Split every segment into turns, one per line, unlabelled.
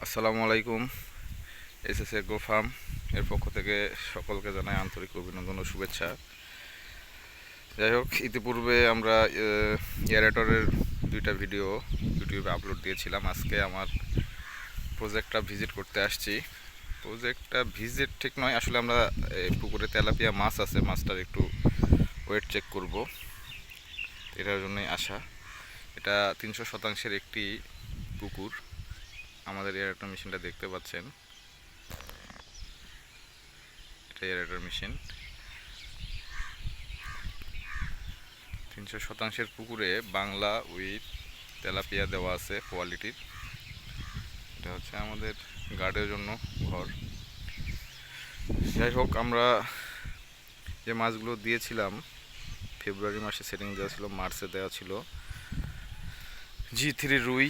আসসালামু আলাইকুম। SS agro farm এর পক্ষ থেকে সকলকে জানাই আন্তরিক অভিনন্দন ও শুভেচ্ছা। যাই হোক, ইতিপূর্বে আমরা এয়ারেটরের দুইটা ভিডিও ইউটিউবে আপলোড দিয়েছিলাম। আজকে আমার প্রজেক্টটা ভিজিট করতে আসছি। প্রজেক্টটা ভিজিট ঠিক নয়, আসলে আমরা পুকুরে তেলাপিয়া মাছ আছে, মাছটার একটু ওয়েট চেক করব, এটার জন্যই আসা। এটা 300% একটি পুকুর। আমাদের এয়ারেটর মেশিনটা দেখতে পাচ্ছেন, এটা এয়ারেটর মেশিন। 300% পুকুরে বাংলা উইথ তেলাপিয়া দেওয়া আছে কোয়ালিটির। এটা হচ্ছে আমাদের গার্ডের জন্য ঘর। যাই হোক, আমরা যে মাছগুলো দিয়েছিলাম ফেব্রুয়ারি মাসে সেটিং দেওয়া ছিল, মার্চে দেওয়া ছিল G3 রুই,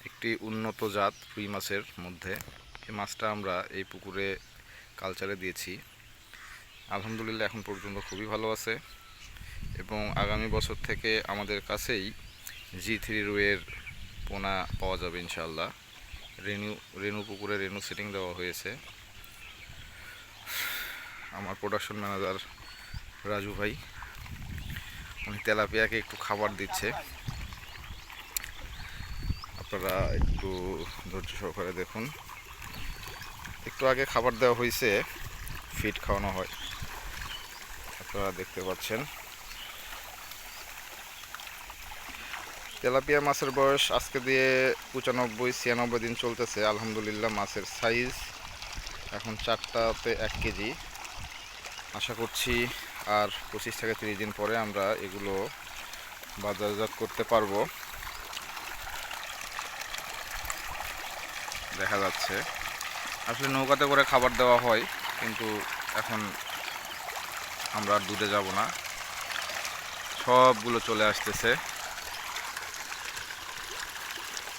একটি উন্নত জাত রুই মাছের মধ্যে। এই মাছটা আমরা এই পুকুরে কালচারে দিয়েছি। আলহামদুলিল্লাহ এখন পর্যন্ত খুবই ভালো আছে এবং আগামী বছর থেকে আমাদের কাছেই G3 রুইয়ের পোনা পাওয়া যাবে ইনশাআল্লাহ। রেনু পুকুরে রেনু সেটিং দেওয়া হয়েছে। আমার প্রোডাকশন ম্যানেজার রাজু ভাই, উনি তেলাপিয়াকে একটু খাবার দিচ্ছে। আপনারা একটু ধৈর্য সহকারে দেখুন। একটু আগে খাবার দেওয়া হয়েছে, ফিড খাওয়ানো হয়, আপনারা দেখতে পাচ্ছেন। তেলাপিয়া মাছের বয়স আজকে দিয়ে 95-96 দিন চলতেছে। আলহামদুলিল্লাহ মাছের সাইজ এখন 4টাতে 1 কেজি। আশা করছি আর 25 থেকে 30 দিন পরে আমরা এগুলো বাজারজাত করতে পারবো। দেখা যাচ্ছে আসলে নৌকাতে করে খাবার দেওয়া হয়, কিন্তু এখন আমরা আর দুধে যাব না, সবগুলো চলে আসতেছে।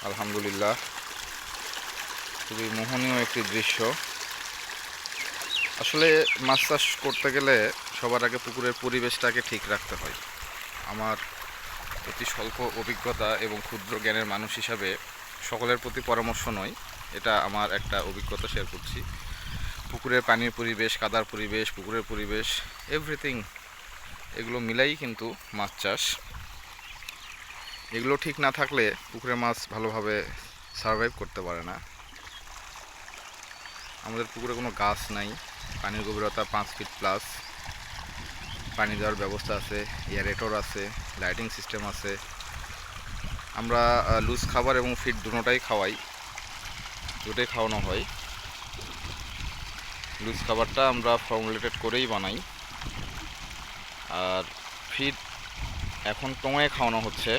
আলহামদুলিল্লাহ খুবই মোহনীয় একটি দৃশ্য। আসলে মাছ চাষ করতে গেলে সবার আগে পুকুরের পরিবেশটাকে ঠিক রাখতে হয়। আমার অতি স্বল্প অভিজ্ঞতা এবং ক্ষুদ্র জ্ঞানের মানুষ হিসাবে সকলের প্রতি পরামর্শ নয়, এটা আমার একটা অভিজ্ঞতা শেয়ার করছি। পুকুরের পানির পরিবেশ, কাদার পরিবেশ, পুকুরের পরিবেশ, এভরিথিং এগুলো মিলাই কিন্তু মাছ চাষ। এগুলো ঠিক না থাকলে পুকুরের মাছ ভালোভাবে সারভাইভ করতে পারে না। আমাদের পুকুরে কোনো গাছ নাই, পানির গভীরতা 5 ফিট প্লাস, পানি দেওয়ার ব্যবস্থা আছে, এয়ারেটর আছে, লাইটিং সিস্টেম আছে। আমরা লুজ খাবার এবং ফিড দুটোটাই খাওয়াই, দুটোই খাওয়ানো হয়। লুজ খাবারটা আমরা ফর্মুলেটেড করেই বানাই, আর ফিড এখন টঙায় খাওয়ানো হচ্ছে।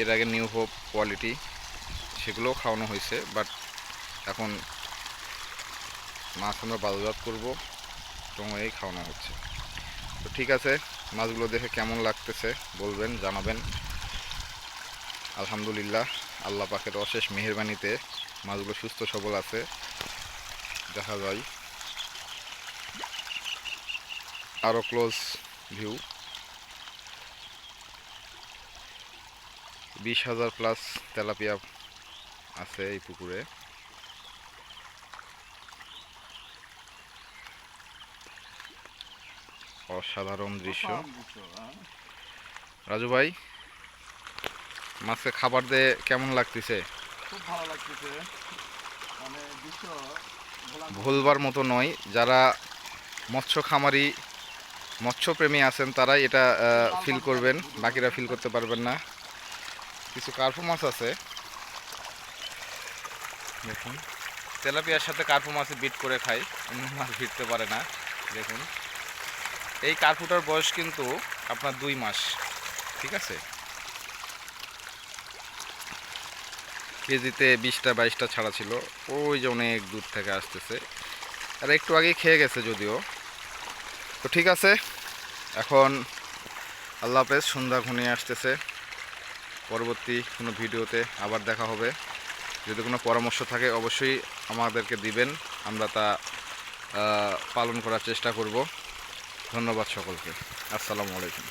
এর আগে নিউ হোপ কোয়ালিটি সেগুলোও খাওয়ানো হয়েছে, বাট এখন মাছ আমরা বাজারজাত করবো, টঙায় খাওয়ানো হচ্ছে। তো ঠিক আছে, মাছগুলো দেখে কেমন লাগতেছে বলবেন, জানাবেন। আলহামদুলিল্লাহ আল্লাহ পাকের অশেষ মেহেরবানিতে মাছগুলো সুস্থ সবল আছে, দেখা যায়। আরও ক্লোজ ভিউ। 20,000 প্লাস তেলাপিয়া আছে এই পুকুরে। অসাধারণ দৃশ্য। রাজু ভাই, মাছকে খাবার দিয়ে কেমন লাগতেছে?
খুব ভালো লাগতেছে, মানে দৃশ্য
ভুলবার মতো নয়। যারা মৎস্য খামারি, মৎস্যপ্রেমী আছেন তারাই এটা ফিল করবেন, বাকিরা ফিল করতে পারবেন না। কিছু কার্পু মাছ আছে, দেখুন তেলাপিয়ার সাথে কার্পু মাছ বিট করে খায়, অন্য মাছ ভিড়তে পারে না। দেখুন এই কার্পুটার বয়স কিন্তু আপনার 2 মাস, ঠিক আছে। কেজিতে 20-22টা ছাড়া ছিল, ওই যে অনেক দূর থেকে আসতেছে, আর একটু আগেই খেয়ে গেছে যদিও। তো ঠিক আছে, এখন আল্লাহ হাফেজ, সন্ধ্যা ঘনিয়ে আসতেছে। পরবর্তী কোনো ভিডিওতে আবার দেখা হবে। যদি কোনো পরামর্শ থাকে অবশ্যই আমাদেরকে দিবেন, আমরা তা পালন করার চেষ্টা করব। ধন্যবাদ সকলকে। আসসালামু আলাইকুম।